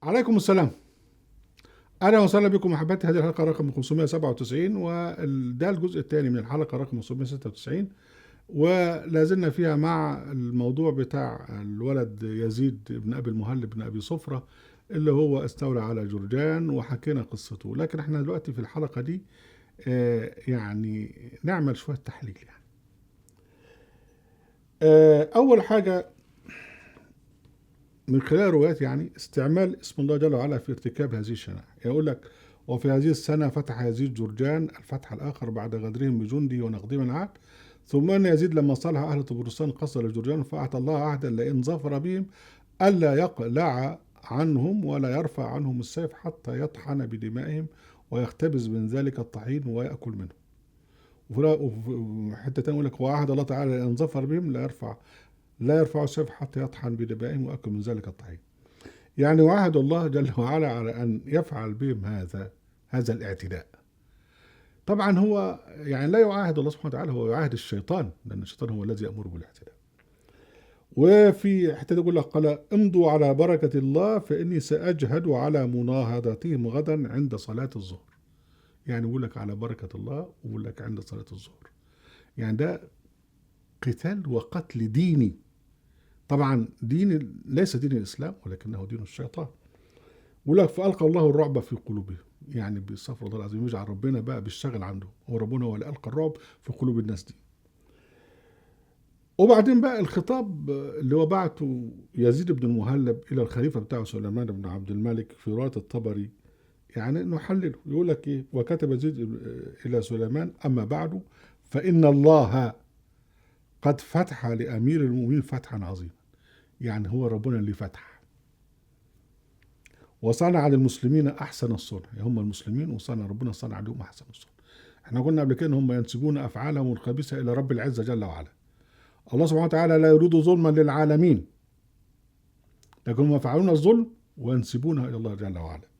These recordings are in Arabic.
عليكم السلام. اهلا وسهلا بكم احبتي. هذه الحلقه رقم 597 وده الجزء الثاني من الحلقه رقم 596، ولا زلنا فيها مع الموضوع بتاع الولد يزيد بن ابي المهلب بن ابي صفره اللي هو استولى على جرجان وحكينا قصته. لكن احنا دلوقتي في الحلقه دي يعني نعمل شويه تحليل يعني. اول حاجه من خلال روايات يعني استعمال اسم الله جل وعلا في ارتكاب هذه الشنائع. يقول لك: وفي هذه السنة فتح يزيد جرجان الفتح الآخر بعد غدرهم بجنده ونقضهم العهد، ثم أن يزيد لما صالح أهل طبرستان قصر جرجان فأعطى الله عهدا لئن ظفر بهم ألا يقلع عنهم ولا يرفع عنهم السيف حتى يطحن بدمائهم ويختبز من ذلك الطحين ويأكل منه. وفي حتة تانية يقول لك: وعهد الله تعالى لئن ظفر بهم لا يرفع السيف حتى يطحن بدمائهم ويأكل من ذلك الطحين. يعني وعد الله جل وعلا على أن يفعل بهم هذا الاعتداء. طبعا هو يعني لا يعاهد الله سبحانه وتعالى، هو يعاهد الشيطان، لأن الشيطان هو الذي يأمر بالاعتداء. وفي حتى يقول لك: قال امضوا على بركة الله فإني سأجهد على مناهضتهم غدا عند صلاة الظهر. يعني يقول لك على بركة الله ويقول لك عند صلاة الظهر. يعني ده قتال وقتل ديني. طبعا دين ليس دين الإسلام ولكنه دين الشيطان. بيقول لك: فألقى الله الرعب في قلوبهم. يعني بيستغفر الله العظيم، يجعل ربنا بقى بيشتغل عنده، هو ربنا هو اللي ألقى الرعب في قلوب الناس دي. وبعدين بقى الخطاب اللي هو بعته يزيد بن المهلب إلى الخليفة بتاعه سليمان بن عبد الملك في رواية الطبري، يعني إنه حلله. يقول لك إيه: وكتب يزيد إلى سليمان: أما بعد فإن الله قد فتح لأمير المؤمنين فتحا عظيما. يعني هو ربنا اللي فتح وصنع للمسلمين احسن الصنع. يعني هم المسلمين وصنع ربنا صنع لهم احسن الصنع. احنا قلنا قبل كده ان هم ينسبون افعالهم الخبيثه الى رب العزه جل وعلا. الله سبحانه وتعالى لا يريد ظلما للعالمين، لكن هم يفعلون الظلم وينسبونها الى الله جل وعلا.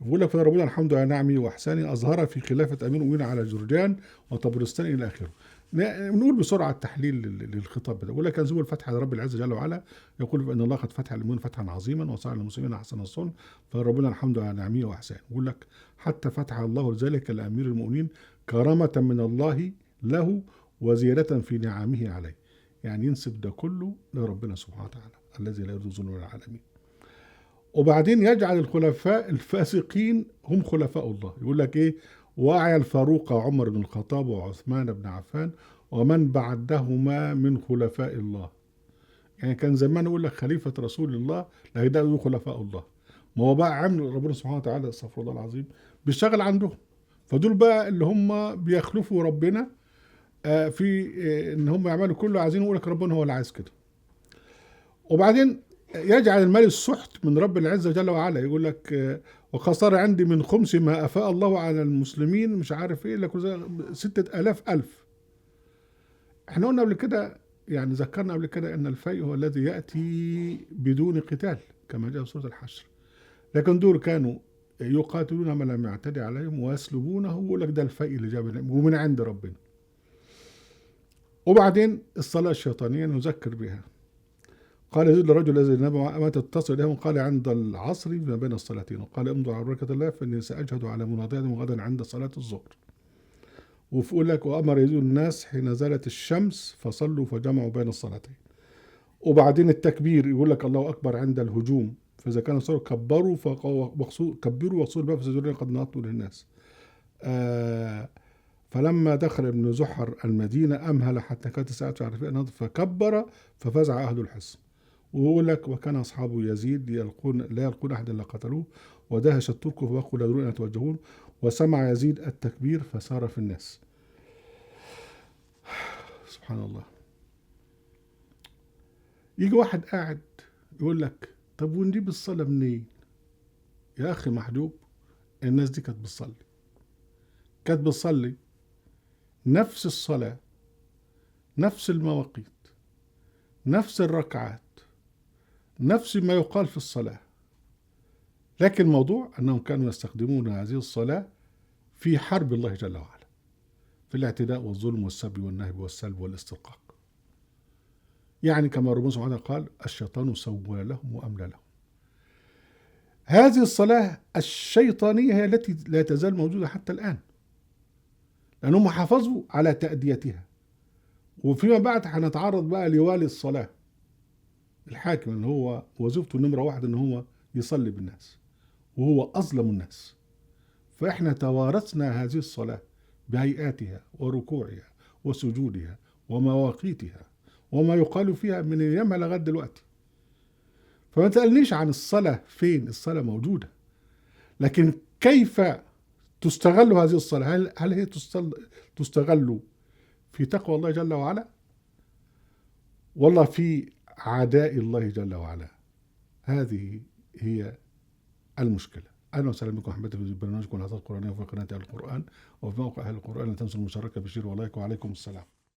بيقول لك: فربنا الحمد على نعمه واحسانه اظهر في خلافه امير المؤمنين على جرجان وطبرستان الى اخره. نقول بسرعه التحليل للخطاب ده. بيقول لك: ينسب الفتح لرب العزه جل وعلا، يقول بان الله قد فتح المؤمنين فتحا عظيما وصنع للمسلمين احسن الصنع، فربنا الحمد على نعمه واحسانه. بيقول لك: حتى فتح الله ذلك لامير المؤمنين كرامه من الله له وزياده في نعمه عليه. يعني ينسب ده كله لربنا سبحانه وتعالى الذي لا يريد ظلم للعالمين. وبعدين يجعل الخلفاء الفاسقين هم خلفاء الله. يقول لك ايه: وأعيا الفاروق عمر بن الخطاب وعثمان بن عفان ومن بعدهما من خلفاء الله. يعني كان زمان يقول لك خليفة رسول الله، لا ده يقول خلفاء الله. ما هو بقى عمل ربنا سبحانه وتعالى استغفر الله العظيم بيشتغل عندهم. فدول بقى اللي هم بيخلفوا ربنا في ان هم يعملوا كله عايزين. يقول لك ربنا هو اللي عايز كده. وبعدين يجعل المال السحت من رب العزة جل وعلا. يقول لك وقد صار عندي من خمس ما أفاء الله على المسلمين مش عارف ايه لك 6000 ألف. احنا قلنا قبل كده، يعني ذكرنا قبل كده ان الفيء هو الذي يأتي بدون قتال كما جاء في سورة الحشر. لكن دول كانوا يقاتلون من لم يعتدي عليهم ويسلبونه. يقول لك ده الفيء اللي جاب ومن عند ربنا. وبعدين الصلاة الشيطانية نذكر بها. قال يزيد للرجل الذي نام ما تتصل اليهم، قال عند العصر ما بين الصلاتين، وقال امضوا على بركة الله فاني ساجهد على مناضلهم غدا عند صلاة الظهر. ويقول لك: وامر يزيد الناس حين زالت الشمس فصلوا فجمعوا بين الصلاتين. وبعدين التكبير يقول لك: الله اكبر عند الهجوم، فاذا كانوا صاروا كبروا كبروا وقصوا الباب فسجدوا قد نطوا للناس. فلما دخل ابن زحر المدينة أمهل حتى كانت الساعة فكبر ففزع أهل الحصن. ويقول لك: وكان أصحاب يزيد لا يلقون أحدا إلا قتلوه ودهش الترك فبقوا لا يدرون أن يتوجهون وسمع يزيد التكبير فسار في الناس. سبحان الله. يجي واحد قاعد يقول لك: طب ونجيب الصلاة منين؟ يا أخي محجوب، الناس دي كانت بتصلي نفس الصلاة، نفس المواقيت، نفس الركعات، نفس ما يقال في الصلاة. لكن الموضوع أنهم كانوا يستخدمون هذه الصلاة في حرب الله جل وعلا، في الاعتداء والظلم والسب والنهب والسلب والاسترقاق. يعني كما ربنا سبحانه قال: الشيطان سوى لهم وأملى لهم. هذه الصلاة الشيطانية هي التي لا تزال موجودة حتى الآن، لأنهم حافظوا على تأديتها. وفيما بعد هنتعرض بقى لوالي الصلاة، الحاكم، اللي هو وظيفته نمرة واحد ان هو يصلي بالناس، وهو أظلم الناس. فإحنا توارثنا هذه الصلاة بهيئاتها وركوعها وسجودها ومواقيتها وما يقال فيها من أيامها لغاية دلوقتي. فما تسألنيش عن الصلاة فين، الصلاة موجودة، لكن كيف تستغل هذه الصلاة؟ هل هي تستغل في تقوى الله جل وعلا، والله في عداء الله جل وعلا؟ هذه هي المشكلة. أهلا وسهلا بكم أحبتي في برنامجكم العظات القرآنية في قناة أهل القرآن وفي موقع أهل القرآن. لا تنسوا المشاركة بالشير واللايك، وعليكم السلام.